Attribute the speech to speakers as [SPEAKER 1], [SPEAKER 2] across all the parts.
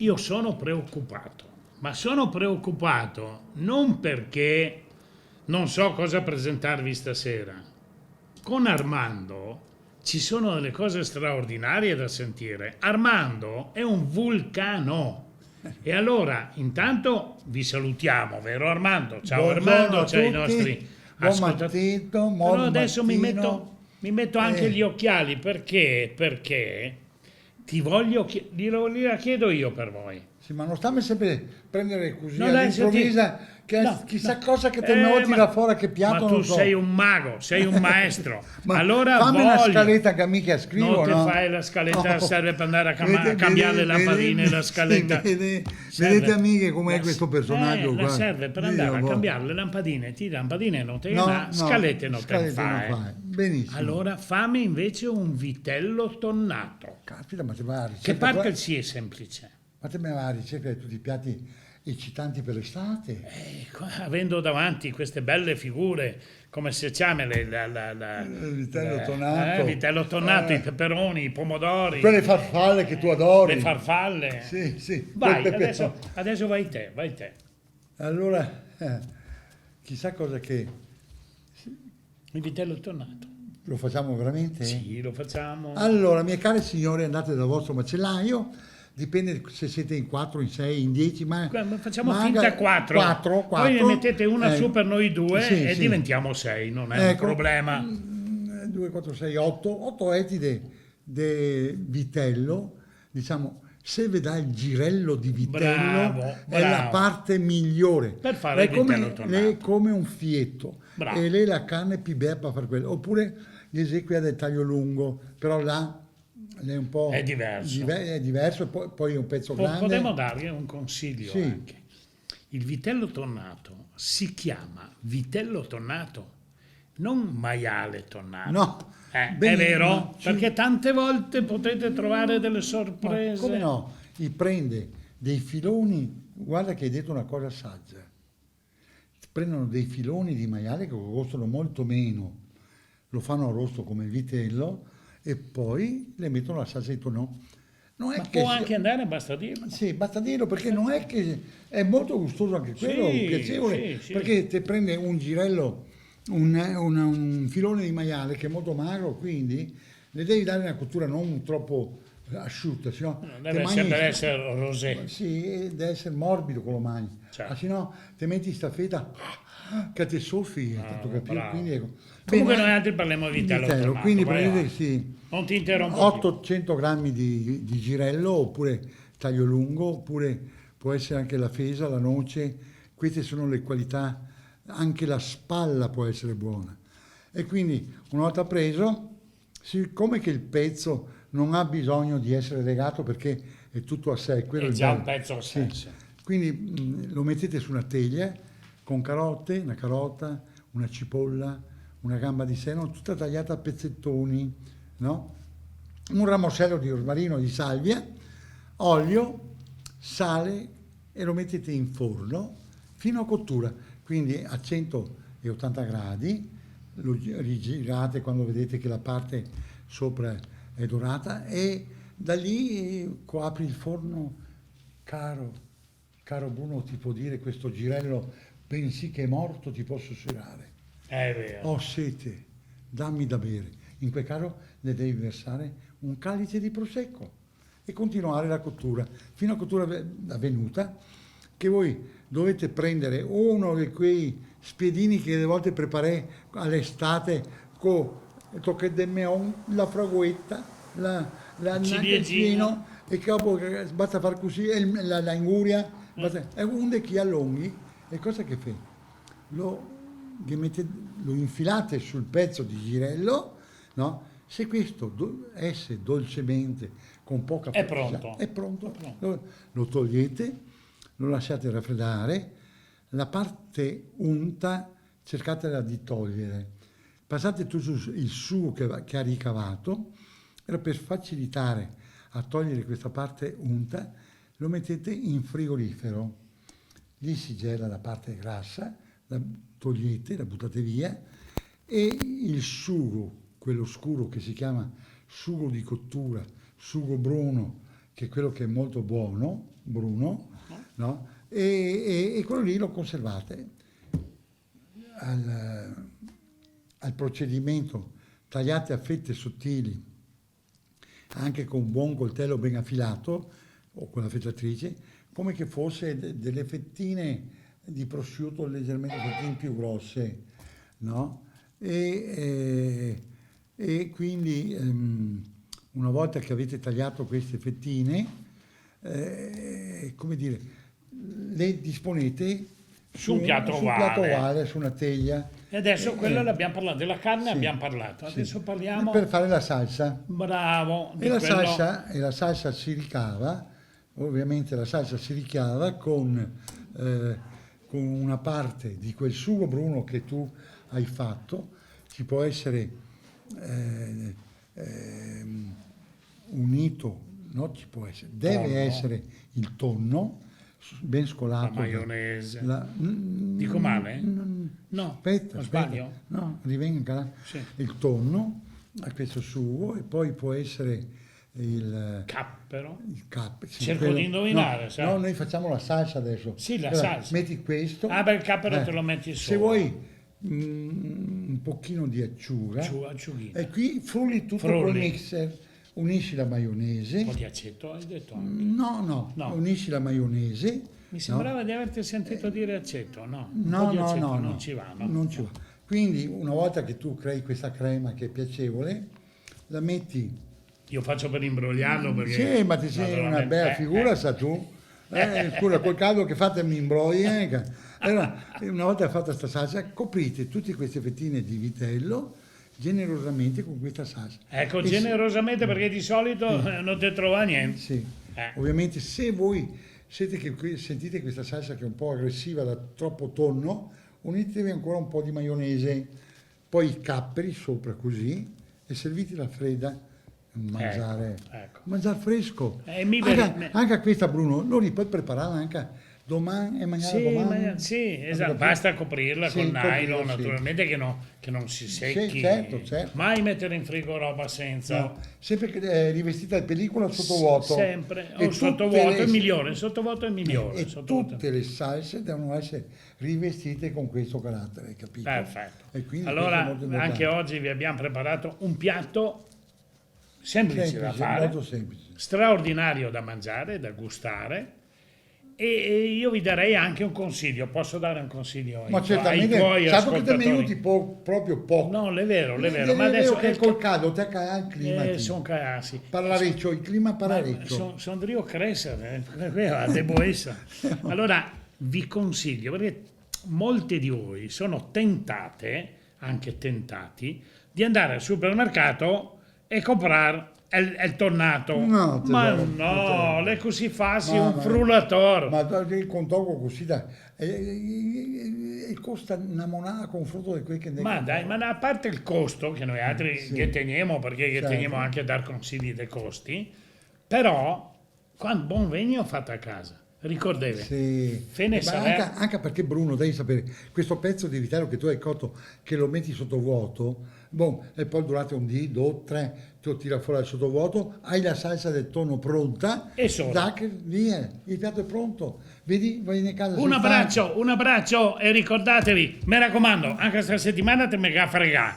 [SPEAKER 1] io sono preoccupato, ma sono preoccupato non perché non so cosa presentarvi stasera. Con Armando ci sono delle cose straordinarie da sentire. Armando è un vulcano. E allora, intanto vi salutiamo, vero Armando? Ciao
[SPEAKER 2] Buongiorno
[SPEAKER 1] Armando,
[SPEAKER 2] a
[SPEAKER 1] ciao ai nostri
[SPEAKER 2] tutti, buon
[SPEAKER 1] ascoltatori.
[SPEAKER 2] mattino,
[SPEAKER 1] Però
[SPEAKER 2] buon
[SPEAKER 1] adesso mi
[SPEAKER 2] mattino.
[SPEAKER 1] metto, mi metto anche gli occhiali perché ti voglio, gliela chiedo io per voi.
[SPEAKER 2] Sì, ma non stammi sempre prendere così
[SPEAKER 1] Non l'hai sentito?
[SPEAKER 2] all'improvvisa, che
[SPEAKER 1] No,
[SPEAKER 2] chissà
[SPEAKER 1] no.
[SPEAKER 2] cosa che te me tira fuori, che
[SPEAKER 1] Ma
[SPEAKER 2] piatto,
[SPEAKER 1] tu
[SPEAKER 2] non
[SPEAKER 1] sei
[SPEAKER 2] so.
[SPEAKER 1] un mago, sei un maestro.
[SPEAKER 2] Ma
[SPEAKER 1] Allora
[SPEAKER 2] fammi una
[SPEAKER 1] voglio.
[SPEAKER 2] scaletta che mica
[SPEAKER 1] Non
[SPEAKER 2] scrivo,
[SPEAKER 1] ti
[SPEAKER 2] no?
[SPEAKER 1] fai la scaletta,
[SPEAKER 2] No.
[SPEAKER 1] serve per andare a cambiare le lampadine, la
[SPEAKER 2] Sì,
[SPEAKER 1] scaletta.
[SPEAKER 2] vedete
[SPEAKER 1] Serve.
[SPEAKER 2] amiche com'è questo personaggio
[SPEAKER 1] La
[SPEAKER 2] qua?
[SPEAKER 1] serve per andare
[SPEAKER 2] Dio,
[SPEAKER 1] a
[SPEAKER 2] boh.
[SPEAKER 1] cambiare le lampadine. Ti lampadine non te ne
[SPEAKER 2] No,
[SPEAKER 1] dà,
[SPEAKER 2] no,
[SPEAKER 1] scalette non te ne
[SPEAKER 2] scalette non
[SPEAKER 1] fa.
[SPEAKER 2] fai. Benissimo.
[SPEAKER 1] Allora fammi invece un vitello tonnato.
[SPEAKER 2] Caspita, ma te va la
[SPEAKER 1] Che
[SPEAKER 2] ricetta qua?
[SPEAKER 1] parte sì è semplice.
[SPEAKER 2] Ma te me va la ricerca di tutti i piatti eccitanti per l'estate?
[SPEAKER 1] Avendo davanti queste belle figure, come si chiama
[SPEAKER 2] Il vitello tonnato.
[SPEAKER 1] vitello tonnato, i peperoni, i pomodori,
[SPEAKER 2] Quelle farfalle che tu adori.
[SPEAKER 1] le farfalle.
[SPEAKER 2] Sì, sì.
[SPEAKER 1] Vai,
[SPEAKER 2] quel pepe-
[SPEAKER 1] adesso vai te, vai te.
[SPEAKER 2] Allora, chissà cosa che...
[SPEAKER 1] Il vitello tonnato.
[SPEAKER 2] Lo facciamo veramente?
[SPEAKER 1] Sì, lo facciamo.
[SPEAKER 2] Allora, mie care signore, andate dal vostro macellaio, dipende se siete in 4, in 6, in 10, ma...
[SPEAKER 1] Facciamo
[SPEAKER 2] ma
[SPEAKER 1] finta 4.
[SPEAKER 2] 4,
[SPEAKER 1] Poi ne mettete una su per noi due
[SPEAKER 2] sì,
[SPEAKER 1] e
[SPEAKER 2] sì.
[SPEAKER 1] diventiamo 6, non è un
[SPEAKER 2] Ecco,
[SPEAKER 1] problema.
[SPEAKER 2] 2, 4, 6, 8, 8 etti di vitello, diciamo, se vedrà il girello di vitello
[SPEAKER 1] Bravo,
[SPEAKER 2] è la
[SPEAKER 1] bravo.
[SPEAKER 2] parte migliore.
[SPEAKER 1] Per fare il vitello tonnato.
[SPEAKER 2] Lei è come un fietto
[SPEAKER 1] Bravo.
[SPEAKER 2] e lei la carne è più bella per fare quello. Oppure gli esequia del taglio lungo, però là lei è un po'...
[SPEAKER 1] È diverso.
[SPEAKER 2] È diverso, e poi è un pezzo grande.
[SPEAKER 1] Potremmo darvi un consiglio
[SPEAKER 2] Sì.
[SPEAKER 1] anche. Il vitello tonnato si chiama vitello tonnato, non maiale tonnato.
[SPEAKER 2] No.
[SPEAKER 1] È
[SPEAKER 2] Bene,
[SPEAKER 1] vero?
[SPEAKER 2] ma ci-
[SPEAKER 1] Perché tante volte potete trovare delle
[SPEAKER 2] Ma
[SPEAKER 1] sorprese.
[SPEAKER 2] come no? Prende dei filoni, guarda che hai detto una cosa saggia, prendono dei filoni di maiale che costano molto meno, lo fanno arrosto come il vitello e poi le mettono la salsa di tonno. Non è
[SPEAKER 1] Ma
[SPEAKER 2] che
[SPEAKER 1] può
[SPEAKER 2] sia-
[SPEAKER 1] anche andare, basta dirlo.
[SPEAKER 2] Sì, basta dirlo perché non è che è molto gustoso anche quello,
[SPEAKER 1] Sì,
[SPEAKER 2] piacevole,
[SPEAKER 1] sì, sì.
[SPEAKER 2] perché te prende un girello, un filone di maiale che è molto magro, quindi le devi dare una cottura non troppo asciutta, sennò te
[SPEAKER 1] Deve
[SPEAKER 2] mangi-
[SPEAKER 1] sempre essere rosé.
[SPEAKER 2] sì, deve essere morbido con lo mangi,
[SPEAKER 1] Certo.
[SPEAKER 2] se no te metti sta feta che ti soffi, tanto capire,
[SPEAKER 1] bravo.
[SPEAKER 2] quindi ecco.
[SPEAKER 1] Comunque
[SPEAKER 2] Bene,
[SPEAKER 1] noi altri parliamo di vitello tonnato,
[SPEAKER 2] quindi
[SPEAKER 1] vai
[SPEAKER 2] prendete
[SPEAKER 1] avanti.
[SPEAKER 2] sì,
[SPEAKER 1] Non ti interrompo più.
[SPEAKER 2] 800 grammi di girello oppure taglio lungo, oppure può essere anche la fesa, la noce, queste sono le qualità, anche la spalla può essere buona. E quindi una volta preso, siccome che il pezzo non ha bisogno di essere legato perché è tutto a sé, quello
[SPEAKER 1] È
[SPEAKER 2] il
[SPEAKER 1] già
[SPEAKER 2] bello.
[SPEAKER 1] un pezzo a
[SPEAKER 2] Sì.
[SPEAKER 1] sé, sì.
[SPEAKER 2] Quindi lo mettete su una teglia con carote, una carota, una cipolla, una gamba di seno, tutta tagliata a pezzettoni, no? Un ramosello di rosmarino, di salvia, olio, sale e lo mettete in forno fino a cottura, quindi a 180 gradi, lo rigirate quando vedete che la parte sopra è dorata e da lì apri il forno, caro Bruno, ti può dire questo girello, pensi che è morto, ti posso serrare.
[SPEAKER 1] È vero.
[SPEAKER 2] Ho sete, dammi da bere. In quel caso ne devi versare un calice di prosecco e continuare la cottura fino a cottura avvenuta, che voi dovete prendere uno di quei spiedini che delle volte preparé all'estate con tocche de meon, la fraguetta, il
[SPEAKER 1] ciliegina.
[SPEAKER 2] e che dopo basta far così, e la inguria, è un de chi allunghi, e cosa che fai? Lo infilate sul pezzo di girello, no? Se questo esce dolcemente con poca
[SPEAKER 1] È
[SPEAKER 2] forza,
[SPEAKER 1] pronto.
[SPEAKER 2] è pronto.
[SPEAKER 1] È pronto.
[SPEAKER 2] Lo togliete, lo lasciate raffreddare, la parte unta cercatela di togliere, passate tutto il sugo che ha ricavato e per facilitare a togliere questa parte unta lo mettete in frigorifero, lì si gela la parte grassa, la togliete, la buttate via e il sugo, quello scuro che si chiama sugo di cottura, sugo bruno, che è quello che è molto buono, bruno, no? E quello lì lo conservate al procedimento, tagliate a fette sottili, anche con un buon coltello ben affilato o con la fettatrice, come che fosse delle fettine di prosciutto leggermente fettine più grosse, no? E quindi una volta che avete tagliato queste fettine, come dire, le disponete
[SPEAKER 1] Su un piatto
[SPEAKER 2] su un piatto
[SPEAKER 1] ovale.
[SPEAKER 2] ovale, su una teglia.
[SPEAKER 1] E adesso quello l'abbiamo parlato, della carne
[SPEAKER 2] sì,
[SPEAKER 1] abbiamo parlato,
[SPEAKER 2] sì.
[SPEAKER 1] adesso parliamo,
[SPEAKER 2] Per fare la salsa.
[SPEAKER 1] bravo, di
[SPEAKER 2] E
[SPEAKER 1] quello.
[SPEAKER 2] la salsa si ricava, ovviamente la salsa si ricava con una parte di quel sugo bruno che tu hai fatto, ci può essere unito, no? Ci può essere, deve
[SPEAKER 1] Tonno.
[SPEAKER 2] essere il tonno, ben scolato.
[SPEAKER 1] La maionese.
[SPEAKER 2] La-
[SPEAKER 1] Dico male? No,
[SPEAKER 2] Aspetta,
[SPEAKER 1] non
[SPEAKER 2] aspetta.
[SPEAKER 1] sbaglio?
[SPEAKER 2] No, rivenga
[SPEAKER 1] Sì.
[SPEAKER 2] il tonno a questo sugo e poi può essere il
[SPEAKER 1] Cappero.
[SPEAKER 2] cap. Sì,
[SPEAKER 1] Cerco di indovinare,
[SPEAKER 2] no,
[SPEAKER 1] sai.
[SPEAKER 2] no, noi facciamo la salsa adesso.
[SPEAKER 1] Sì, la
[SPEAKER 2] Allora,
[SPEAKER 1] salsa.
[SPEAKER 2] metti questo.
[SPEAKER 1] Ah, beh, il cappero te lo metti
[SPEAKER 2] Se
[SPEAKER 1] sopra.
[SPEAKER 2] vuoi un pochino di acciuga.
[SPEAKER 1] Acciughina.
[SPEAKER 2] E qui frulli tutto
[SPEAKER 1] Frulli.
[SPEAKER 2] col mixer. Unisci la maionese.
[SPEAKER 1] Un po' di aceto, hai detto anche.
[SPEAKER 2] No,
[SPEAKER 1] No.
[SPEAKER 2] unisci la maionese.
[SPEAKER 1] Mi sembrava di averti sentito dire aceto, no? Un po'
[SPEAKER 2] No,
[SPEAKER 1] di
[SPEAKER 2] no,
[SPEAKER 1] aceto
[SPEAKER 2] no,
[SPEAKER 1] non
[SPEAKER 2] no.
[SPEAKER 1] ci va, no?
[SPEAKER 2] Non ci va. Quindi una volta che tu crei questa crema che è piacevole, la metti.
[SPEAKER 1] Io faccio per imbrogliarlo perché...
[SPEAKER 2] Sì, ma ti sei una
[SPEAKER 1] naturalmente-
[SPEAKER 2] bella figura, sa tu. Scusa, col caldo che fate mi imbrogli. Allora, una volta fatta questa salsa, coprite tutte queste fettine di vitello generosamente con questa salsa.
[SPEAKER 1] Ecco,
[SPEAKER 2] E
[SPEAKER 1] generosamente perché di solito non ti trova niente.
[SPEAKER 2] sì.
[SPEAKER 1] Eh.
[SPEAKER 2] Ovviamente se voi sentite questa salsa che è un po' aggressiva da troppo tonno, unitevi ancora un po' di maionese, poi i capperi sopra così e servitela fredda. Mangiare,
[SPEAKER 1] ecco.
[SPEAKER 2] mangiare fresco.
[SPEAKER 1] Mi
[SPEAKER 2] Anche a questa, Bruno, lo puoi preparare anche domani e mangiare
[SPEAKER 1] Sì,
[SPEAKER 2] domani.
[SPEAKER 1] sì, esatto,
[SPEAKER 2] Capito?
[SPEAKER 1] basta coprirla
[SPEAKER 2] Sì,
[SPEAKER 1] con
[SPEAKER 2] coprirla,
[SPEAKER 1] nylon,
[SPEAKER 2] sì.
[SPEAKER 1] naturalmente che non si secchi.
[SPEAKER 2] Sì, certo, certo.
[SPEAKER 1] Mai mettere in frigo roba senza.
[SPEAKER 2] No, sempre che è rivestita di pellicola sottovuoto.
[SPEAKER 1] Sempre,
[SPEAKER 2] E
[SPEAKER 1] o sottovuoto
[SPEAKER 2] tutte
[SPEAKER 1] è
[SPEAKER 2] le-
[SPEAKER 1] migliore, sottovuoto è migliore.
[SPEAKER 2] E
[SPEAKER 1] sottovuoto.
[SPEAKER 2] tutte le salse devono essere rivestite con questo carattere, capito?
[SPEAKER 1] Perfetto.
[SPEAKER 2] E quindi
[SPEAKER 1] Allora,
[SPEAKER 2] questo è molto importante.
[SPEAKER 1] anche oggi vi abbiamo preparato un piatto semplice da fare,
[SPEAKER 2] molto semplice.
[SPEAKER 1] straordinario da mangiare, da gustare. E io vi darei anche un consiglio. Posso dare un consiglio
[SPEAKER 2] Ma
[SPEAKER 1] ai
[SPEAKER 2] certamente,
[SPEAKER 1] tuoi
[SPEAKER 2] sappi che te mi
[SPEAKER 1] ascoltatori?
[SPEAKER 2] aiuti proprio poco.
[SPEAKER 1] No, è vero, ma adesso
[SPEAKER 2] che col caldo te cala il clima.
[SPEAKER 1] sono casi.
[SPEAKER 2] Parlareccio, il clima parareccio.
[SPEAKER 1] Sono Rio crescere, devo essere. Allora vi consiglio, perché molte di voi sono tentate, anche tentati, di andare al supermercato e comprare il tonnato.
[SPEAKER 2] No,
[SPEAKER 1] Ma
[SPEAKER 2] tesoro,
[SPEAKER 1] no,
[SPEAKER 2] tesoro.
[SPEAKER 1] le così fasi
[SPEAKER 2] Ma-
[SPEAKER 1] un
[SPEAKER 2] ma-
[SPEAKER 1] frullator.
[SPEAKER 2] Ma il contoco così da, e costa una monada a confronto di quel che ne
[SPEAKER 1] Ma dai, ma a parte il costo, che noi altri
[SPEAKER 2] Sì.
[SPEAKER 1] che teniamo, perché che
[SPEAKER 2] Certo.
[SPEAKER 1] teniamo anche a dar consigli dei costi, però, quando buon vegno fatto a casa, ricordevi,
[SPEAKER 2] Sì.
[SPEAKER 1] Fene
[SPEAKER 2] Ma
[SPEAKER 1] sarebbe-
[SPEAKER 2] anche perché Bruno, devi sapere, questo pezzo di vitello che tu hai cotto, che lo metti sottovuoto, e poi durante un dì, 2, 3, te lo tira fuori dal sottovuoto, hai la salsa del tonno pronta,
[SPEAKER 1] E solo.
[SPEAKER 2] zac, via, il piatto è pronto, vedi, vai in casa.
[SPEAKER 1] un abbraccio e ricordatevi, mi raccomando, anche questa settimana te me ga fregà,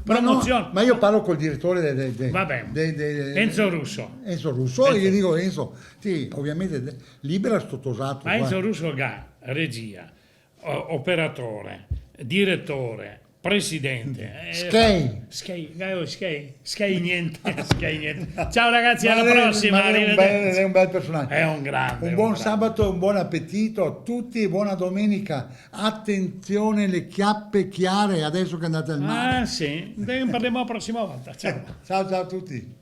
[SPEAKER 1] promozione.
[SPEAKER 2] Ma io parlo col direttore
[SPEAKER 1] Va bene. Enzo Russo.
[SPEAKER 2] Enzo Russo, e gli dico Enzo, sì, ovviamente libera sto tosato.
[SPEAKER 1] Ma Enzo Russo ga regia, operatore, direttore, presidente. Sky niente. Ciao ragazzi, alla prossima.
[SPEAKER 2] Ma è un bel personaggio.
[SPEAKER 1] È un grande.
[SPEAKER 2] Un buon sabato e un buon appetito a tutti e buona domenica. Attenzione le chiappe chiare adesso che andate al mare.
[SPEAKER 1] Ah sì, ne parliamo la prossima volta. Ciao.
[SPEAKER 2] Ciao a tutti.